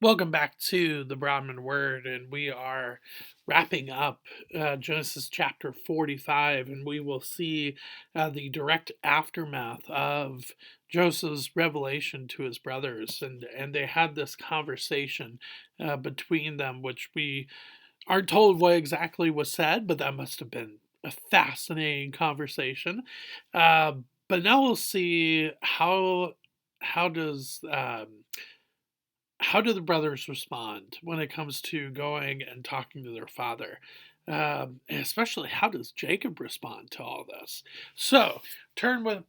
Welcome back to the Brahmin Word, and we are wrapping up Genesis chapter 45, and we will see the direct aftermath of Joseph's revelation to his brothers, and they had this conversation between them, which we aren't told what exactly was said, but that must have been a fascinating conversation. Uh, but now we'll see how does how do the brothers respond when it comes to going and talking to their father? And especially, how does Jacob respond to all this? So,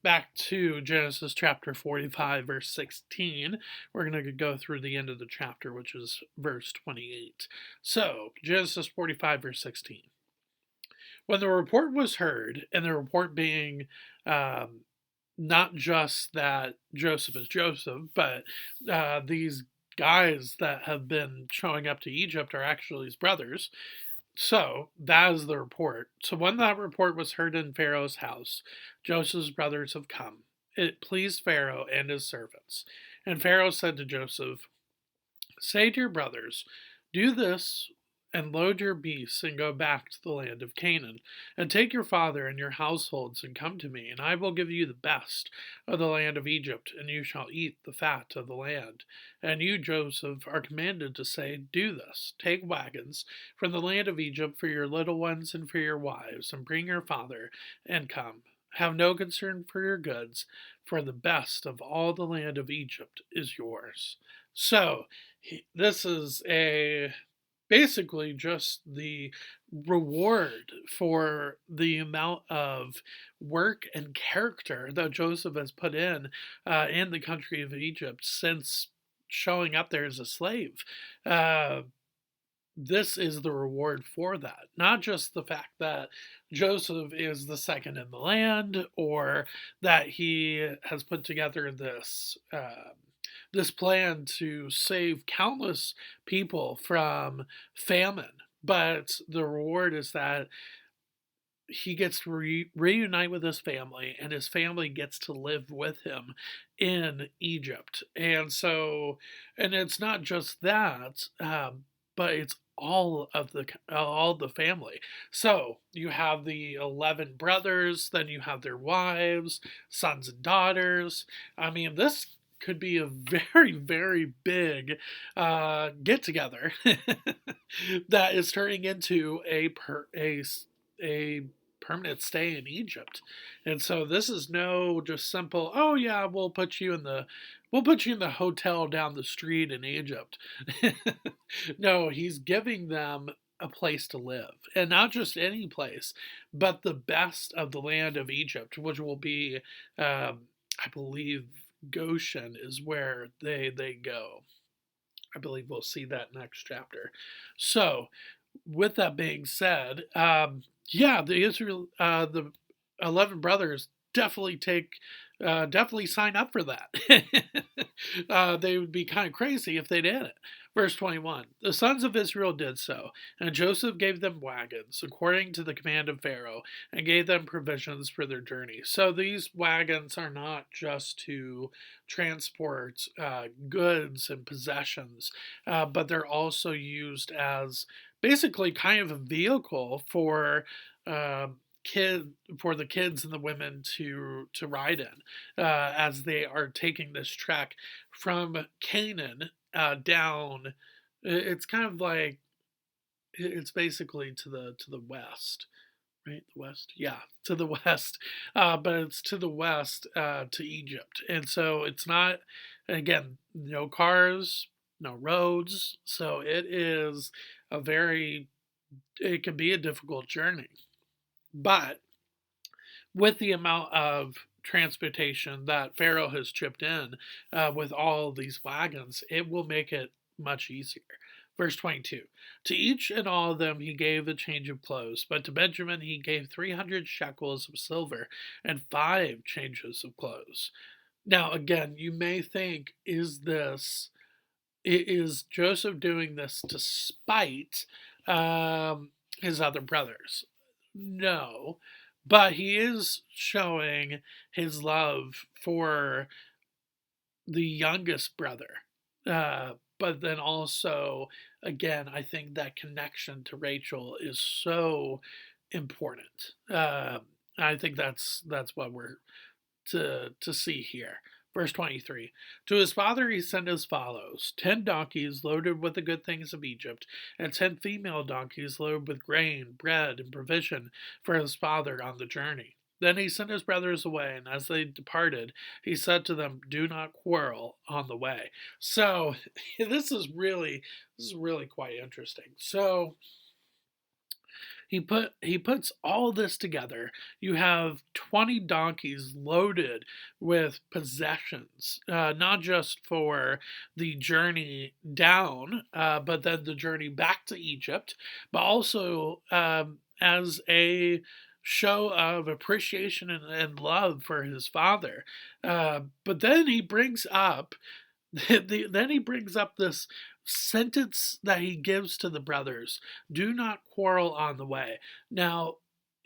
back to Genesis chapter 45, verse 16. We're going to go through the end of the chapter, which is verse 28. So, Genesis 45, verse 16. When the report was heard, and the report being not just that Joseph is Joseph, but these guys that have been showing up to Egypt are actually his brothers. So that is the report. So when that report was heard in Pharaoh's house, Joseph's brothers have come. It pleased Pharaoh and his servants. And Pharaoh said to Joseph, "Say to your brothers, do this and load your beasts and go back to the land of Canaan, and take your father and your households and come to me, and I will give you the best of the land of Egypt, and you shall eat the fat of the land. And you, Joseph, are commanded to say, do this, take wagons from the land of Egypt for your little ones and for your wives, and bring your father, and come. Have no concern for your goods, for the best of all the land of Egypt is yours." So, this is a basically just the reward for the amount of work and character that Joseph has put in the country of Egypt since showing up there as a slave. Uh, this is the reward for that. Not just the fact that Joseph is the second in the land, or that he has put together this plan to save countless people from famine, but the reward is that he gets to reunite with his family, and his family gets to live with him in Egypt. And it's not just that, but it's all the family. So you have the 11 brothers, then you have their wives, sons and daughters. I mean, this could be a very, very big get together that is turning into a permanent stay in Egypt. And so this is no just simple, oh yeah, we'll put you in the hotel down the street in Egypt. No, he's giving them a place to live, and not just any place, but the best of the land of Egypt, which will be, I believe, Goshen is where they go. I believe we'll see that next chapter. So, with that being said, yeah, the 11 brothers definitely sign up for that. They would be kind of crazy if they didn't. Verse 21, the sons of Israel did so, and Joseph gave them wagons according to the command of Pharaoh, and gave them provisions for their journey. So these wagons are not just to transport goods and possessions, but they're also used as basically kind of a vehicle uh, for the kids and the women to ride in as they are taking this trek from Canaan down. It's kind of like it's basically to the west, right? The west, yeah, to the west, but it's to the west to Egypt, and so it's not. Again, no cars, no roads, so a very it can be a difficult journey. But with the amount of transportation that Pharaoh has chipped in with all of these wagons, it will make it much easier. Verse 22, to each and all of them he gave a change of clothes, but to Benjamin he gave 300 shekels of silver and 5 changes of clothes. Now, again, you may think, is Joseph doing this to spite his other brothers? No, but he is showing his love for the youngest brother but then also, again, I think that connection to Rachel is so important. I think that's what we're to see here. Verse 23. To his father he sent as follows: 10 donkeys loaded with the good things of Egypt, and 10 female donkeys loaded with grain, bread, and provision for his father on the journey. Then he sent his brothers away, and as they departed, he said to them, "Do not quarrel on the way." So this is really quite interesting. So he puts all this together. You have 20 donkeys loaded with possessions, not just for the journey down, but then the journey back to Egypt, but also as a show of appreciation and love for his father. But then he brings up then he brings up this sentence that he gives to the brothers: do not quarrel on the way. Now,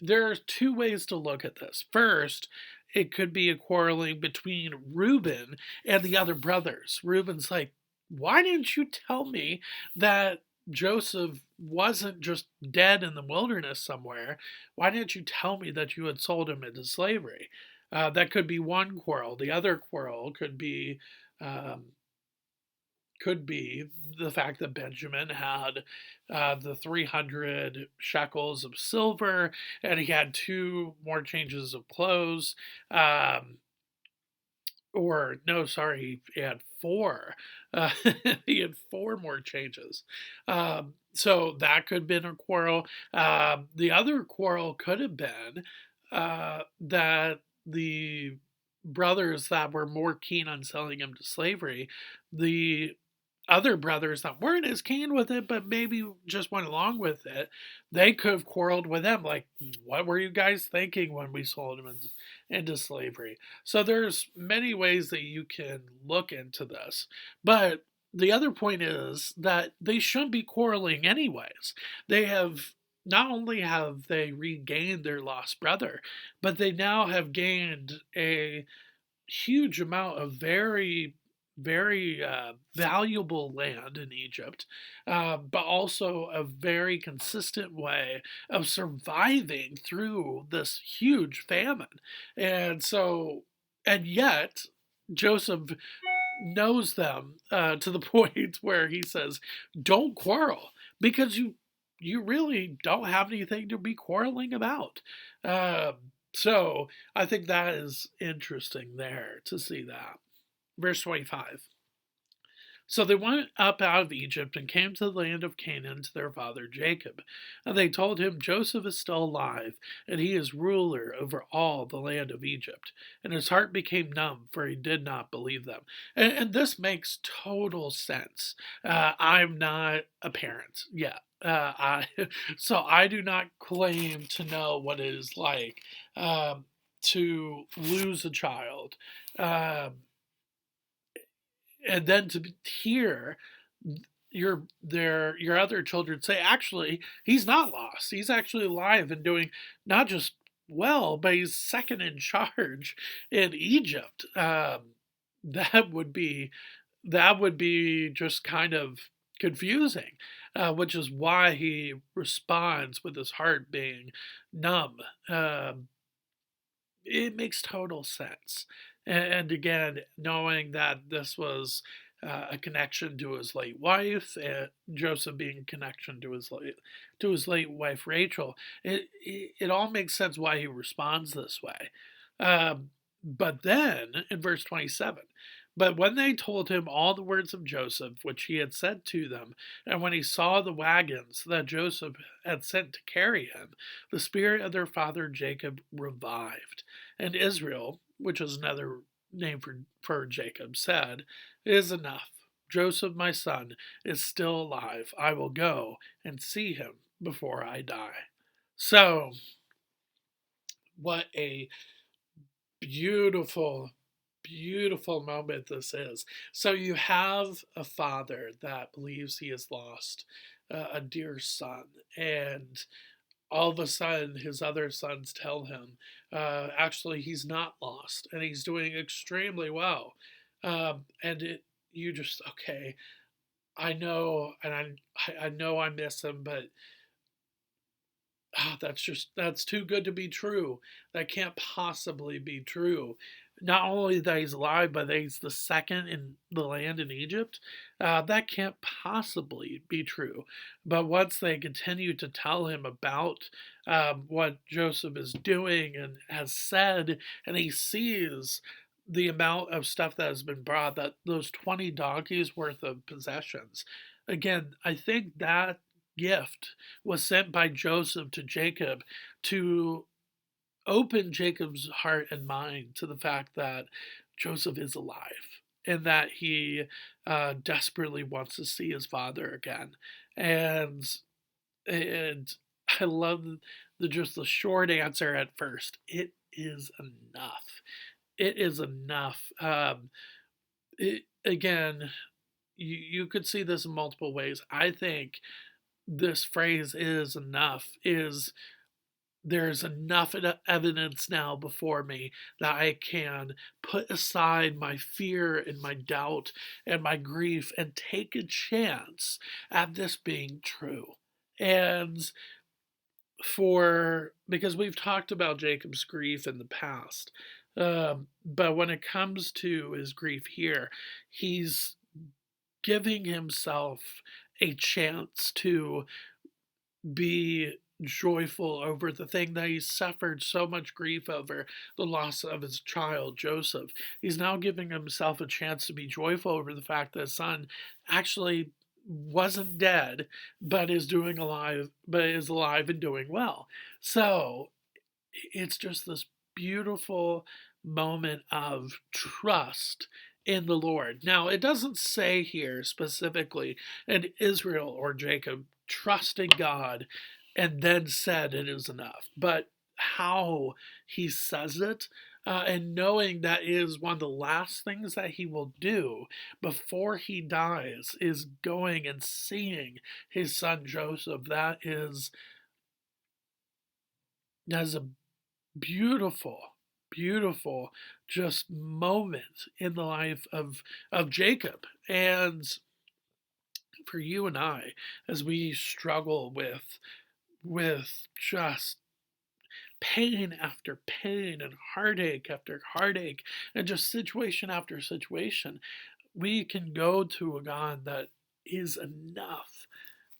there are two ways to look at this. First, it could be a quarreling between Reuben and the other brothers. Reuben's like, why didn't you tell me that Joseph wasn't just dead in the wilderness somewhere? Why didn't you tell me that you had sold him into slavery? That could be one quarrel. The other quarrel um, could be the fact that Benjamin had the 300 shekels of silver, and he had two more changes of clothes. Or, no, sorry, he had four. Uh, he had four more changes. So that could have been a quarrel. The other quarrel could have been that the brothers that were more keen on selling him to slavery, the other brothers that weren't as keen with it, but maybe just went along with it, they could have quarreled with them. Like, what were you guys thinking when we sold him into slavery? So there's many ways that you can look into this. But the other point is that they shouldn't be quarreling anyways. They have not only have they regained their lost brother, but they now have gained a huge amount of very valuable land in Egypt, but also a very consistent way of surviving through this huge famine. And so, and yet, Joseph knows them to the point where he says, "Don't quarrel, because you really don't have anything to be quarreling about." Um, so I think that is interesting there to see that. Verse 25. So they went up out of Egypt and came to the land of Canaan to their father Jacob. And they told him, "Joseph is still alive, and he is ruler over all the land of Egypt." And his heart became numb, for he did not believe them. And this makes total sense. I'm not a parent yet. So I do not claim to know what it is like to lose a child. Um, and then to hear your other children say, actually, he's not lost, he's actually alive and doing not just well, but he's second in charge in Egypt. That would be just kind of confusing, which is why he responds with his heart being numb. It makes total sense. And again, knowing that this was a connection to his late wife, Joseph being a connection to his late wife Rachel, it all makes sense why he responds this way. But then in verse 27, but when they told him all the words of Joseph, which he had said to them, and when he saw the wagons that Joseph had sent to carry him, the spirit of their father Jacob revived. And Israel, which is another name for Jacob, said, "It is enough. Joseph, my son, is still alive. I will go and see him before I die." So, what a beautiful, beautiful moment this is. So you have a father that believes he has lost a dear son, and all of a sudden his other sons tell him, actually, he's not lost and he's doing extremely well. And you just, okay, I know, and I know I miss him, but that's too good to be true. That can't possibly be true. Not only that he's alive, but that he's the second in the land in Egypt. That can't possibly be true. But once they continue to tell him about what Joseph is doing and has said, and he sees the amount of stuff that has been brought, that those 20 donkeys worth of possessions. Again, I think that gift was sent by Joseph to Jacob to open Jacob's heart and mind to the fact that Joseph is alive and that he desperately wants to see his father again. And and I love the short answer at first. It is enough. It is enough. Again, you could see this in multiple ways. I think this phrase is enough is there's enough evidence now before me that I can put aside my fear and my doubt and my grief and take a chance at this being true. And because we've talked about Jacob's grief in the past, but when it comes to his grief here, he's giving himself a chance to be joyful over the thing that he suffered so much grief over, the loss of his child Joseph. He's now giving himself a chance to be joyful over the fact that his son actually wasn't dead but is alive and doing well. So it's just this beautiful moment of trust in the Lord. Now, it doesn't say here specifically, and Israel or Jacob trusted God and then said it is enough, but how he says it. And knowing that is one of the last things that he will do before he dies is going and seeing his son Joseph. That is a beautiful, beautiful just moment in the life of Jacob. And for you and I, as we struggle with just pain after pain and heartache after heartache and just situation after situation, we can go to a God that is enough,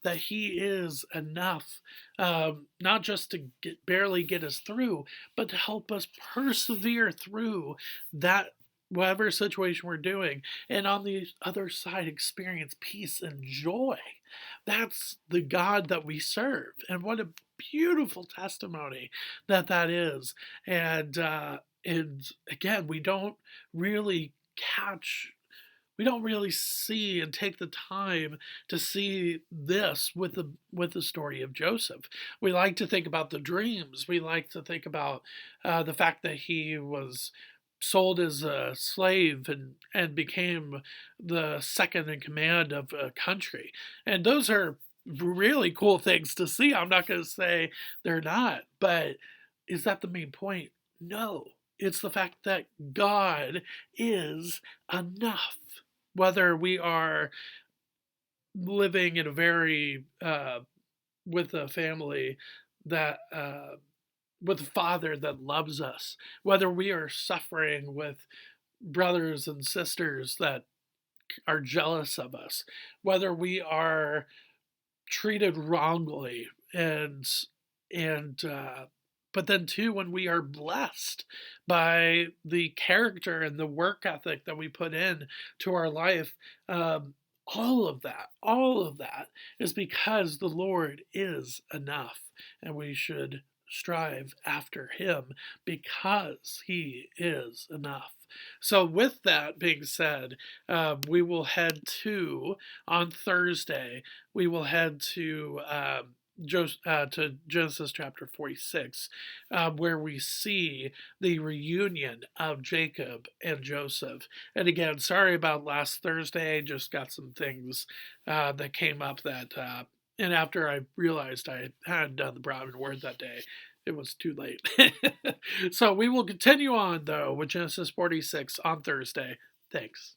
that he is enough, not just to barely get us through, but to help us persevere through that whatever situation we're doing, and on the other side experience peace and joy. That's the God that we serve, and what a beautiful testimony that is. And again, really catch we don't really see and take the time to see this with the story of Joseph. We like to think about the dreams. We like to think about the fact that he was sold as a slave and became the second in command of a country. And those are really cool things to see. I'm not going to say they're not, but is that the main point? No. It's the fact that God is enough. Whether we are living in a very with a family that with a father that loves us, whether we are suffering with brothers and sisters that are jealous of us, whether we are treated wrongly and but then too when we are blessed by the character and the work ethic that we put in to our life, all of that is because the Lord is enough, and we should strive after him because he is enough. So with that being said, we will head to on Thursday we will head to Genesis chapter 46, where we see the reunion of Jacob and Joseph. And again, sorry about last Thursday, just got some things that came up and after I realized I hadn't done the Brahmin word that day, it was too late. So we will continue on, though, with Genesis 46 on Thursday. Thanks.